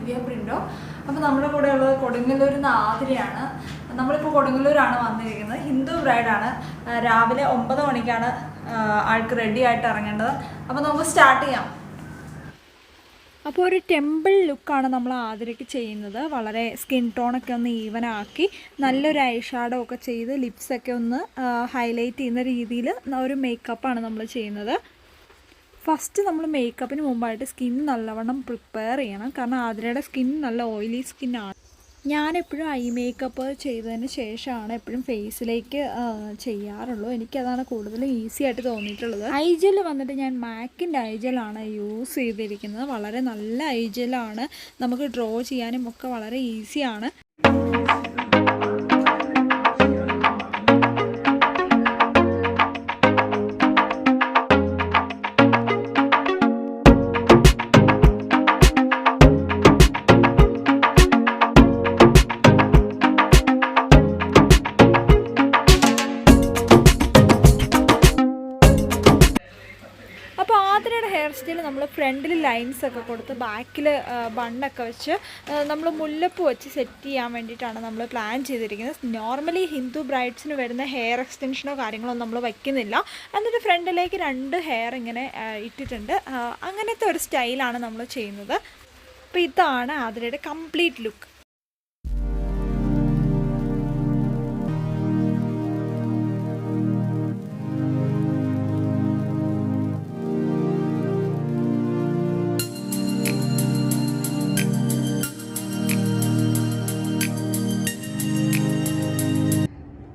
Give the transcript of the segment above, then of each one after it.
ദിവ്യ പ്രിൻറ്റോ. അപ്പോൾ നമ്മുടെ കൂടെ ഉള്ളത് കൊടുങ്ങല്ലൂരിൽ നിന്ന് ആതിരയാണ്. നമ്മളിപ്പോൾ കൊടുങ്ങല്ലൂരാണ് വന്നിരിക്കുന്നത്. ഹിന്ദു ബ്രൈഡാണ്. രാവിലെ 9 മണിക്കാണ് ആൾക്ക് റെഡി ആയിട്ട് ഇറങ്ങേണ്ടത്. അപ്പോൾ നമുക്ക് സ്റ്റാർട്ട് ചെയ്യാം. അപ്പോൾ ഒരു ടെമ്പിൾ ലുക്കാണ് നമ്മൾ ആതിരയ്ക്ക് ചെയ്യുന്നത്. വളരെ സ്കിൻ ടോണൊക്കെ ഒന്ന് ഈവനാക്കി നല്ലൊരു ഐ ഷാഡോ ഒക്കെ ചെയ്ത് ലിപ്സൊക്കെ ഒന്ന് ഹൈലൈറ്റ് ചെയ്യുന്ന രീതിയിൽ ഒരു മേക്കപ്പാണ് നമ്മൾ ചെയ്യുന്നത്. ഫസ്റ്റ് നമ്മൾ മേക്കപ്പിന് മുമ്പായിട്ട് സ്കിൻ നല്ലവണ്ണം പ്രിപ്പയർ ചെയ്യണം. കാരണം ആതിരയുടെ സ്കിൻ നല്ല ഓയിലി സ്കിന്നാണ്. ഞാനെപ്പോഴും ഐ മേക്കപ്പ് ചെയ്തതിന് ശേഷമാണ് എപ്പോഴും ഫേസിലേക്ക് ചെയ്യാറുള്ളൂ. എനിക്കതാണ് കൂടുതലും ഈസി ആയിട്ട് തോന്നിയിട്ടുള്ളത്. ഐ ജെൽ വന്നിട്ട് ഞാൻ മാക്കിൻ്റെ ഐ ജെല്ലാണ് യൂസ് ചെയ്തിരിക്കുന്നത്. വളരെ നല്ല ഐ ജെല്ലാണ്. നമുക്ക് ഡ്രോ ചെയ്യാനും ഒക്കെ വളരെ ഈസിയാണ്. ഹെയർ സ്റ്റൈൽ നമ്മൾ ഫ്രണ്ടിൽ ലൈൻസ് ഒക്കെ കൊടുത്ത് ബാക്കിൽ ബണ്ണൊക്കെ വെച്ച് നമ്മൾ മുല്ലപ്പൂ വെച്ച് സെറ്റ് ചെയ്യാൻ വേണ്ടിയിട്ടാണ് നമ്മൾ പ്ലാൻ ചെയ്തിരിക്കുന്നത്. നോർമലി ഹിന്ദു ബ്രൈഡ്സിന് വരുന്ന ഹെയർ എക്സ്റ്റൻഷനോ കാര്യങ്ങളോ നമ്മൾ വയ്ക്കുന്നില്ല. എന്നിട്ട് ഫ്രണ്ടിലേക്ക് 2 ഹെയർ ഇങ്ങനെ ഇട്ടിട്ടുണ്ട്. അങ്ങനത്തെ ഒരു സ്റ്റൈലാണ് നമ്മൾ ചെയ്യുന്നത്. അപ്പോൾ ഇതാണ് ആതിരയുടെ കംപ്ലീറ്റ് ലുക്ക്.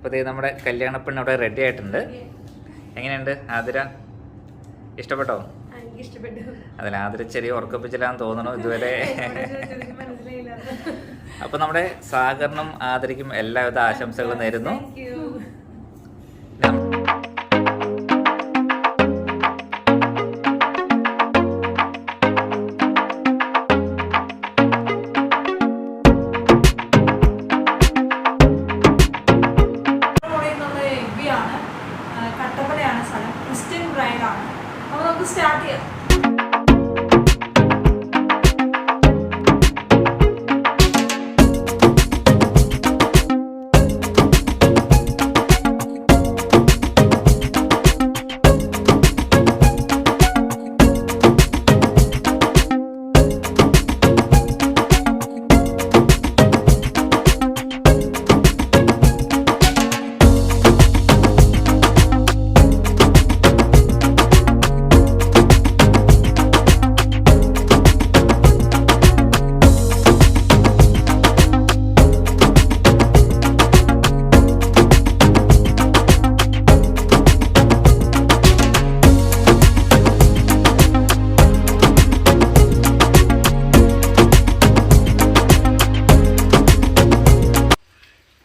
അപ്പോൾ നമ്മുടെ കല്യാണപ്പെണ്ണ് അവിടെ റെഡി ആയിട്ടുണ്ട്. എങ്ങനെയുണ്ട് ആതിര? ഇഷ്ടപ്പെട്ടോ? അതിൽ ആതിര ചെറിയ ഉറക്കപ്പിച്ചില്ലാന്ന് തോന്നണു ഇതുവരെ. അപ്പോൾ നമ്മുടെ സാഗറിനും ആതിരയ്ക്കും എല്ലാവിധ ആശംസകളും നേരുന്നു. സ്റ്റാർട്ട് ചെയ്യാം.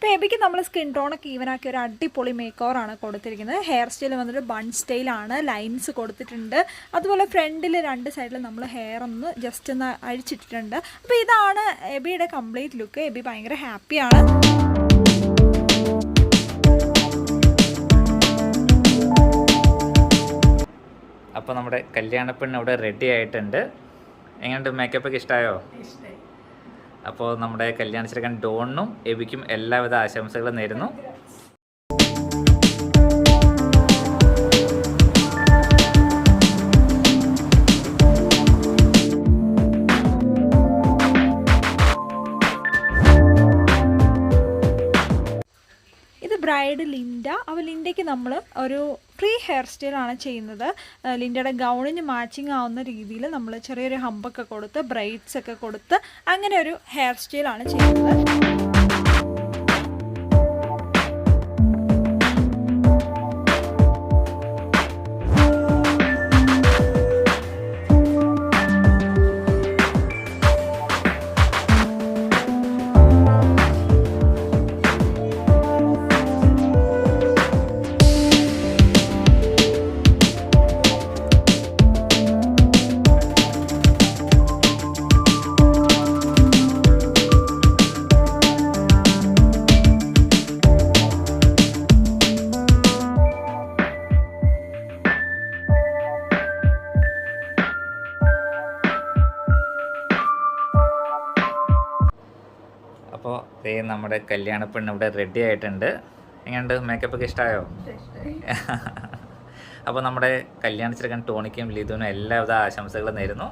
ബേബിക്ക് നമ്മൾ സ്കിൻ ടോണൊക്കെ ഈവനാക്കി ഒരു അടിപൊളി മേക്ക് ഓവറാണ് കൊടുത്തിരിക്കുന്നത്. ഹെയർ സ്റ്റൈൽ വന്നിട്ട് ബൺ സ്റ്റൈലാണ്. ലൈൻസ് കൊടുത്തിട്ടുണ്ട്. അതുപോലെ ഫ്രണ്ടിൽ 2 സൈഡിൽ നമ്മൾ ഹെയർ ഒന്ന് ജസ്റ്റ് ഒന്ന് അഴിച്ചിട്ടിട്ടുണ്ട്. അപ്പോൾ ഇതാണ് എബിയുടെ കംപ്ലീറ്റ് ലുക്ക്. എബി ഭയങ്കര ഹാപ്പിയാണ്. അപ്പോൾ നമ്മുടെ കല്യാണപ്പെണ്ണ് അവിടെ റെഡി ആയിട്ടുണ്ട്. എങ്ങനെയുണ്ട്? മേക്കപ്പൊക്കെ ഇഷ്ടമായോ? അപ്പോൾ നമ്മുടെ കല്യാണ ചെറുക്കൻ ഡോണിനും എബിക്കും എല്ലാവിധ ആശംസകളും നേരുന്നു. Bride Linda. അപ്പോൾ ലിൻഡയ്ക്ക് നമ്മൾ ഒരു ഫ്രീ ഹെയർ സ്റ്റൈലാണ് ചെയ്യുന്നത്. ലിൻഡയുടെ ഗൗണിന് മാച്ചിങ് ആവുന്ന രീതിയിൽ നമ്മൾ ചെറിയൊരു ഹമ്പൊക്കെ കൊടുത്ത് ബ്രൈഡ്സ് ഒക്കെ കൊടുത്ത് അങ്ങനെ ഒരു ഹെയർ സ്റ്റൈലാണ് ചെയ്യുന്നത്. അപ്പോൾ ദേ നമ്മുടെ കല്യാണ പെണ്ണ് ഇവിടെ റെഡി ആയിട്ടുണ്ട്. എങ്ങനെയുണ്ട്? മേക്കപ്പ് ഒക്കെ ഇഷ്ടമായോ? അപ്പോൾ നമ്മുടെ കല്യാണ ചെറുക്കൻ ടോണിക്കും ലിതുവിനും എല്ലാവിധ ആശംസകളും നേരുന്നു.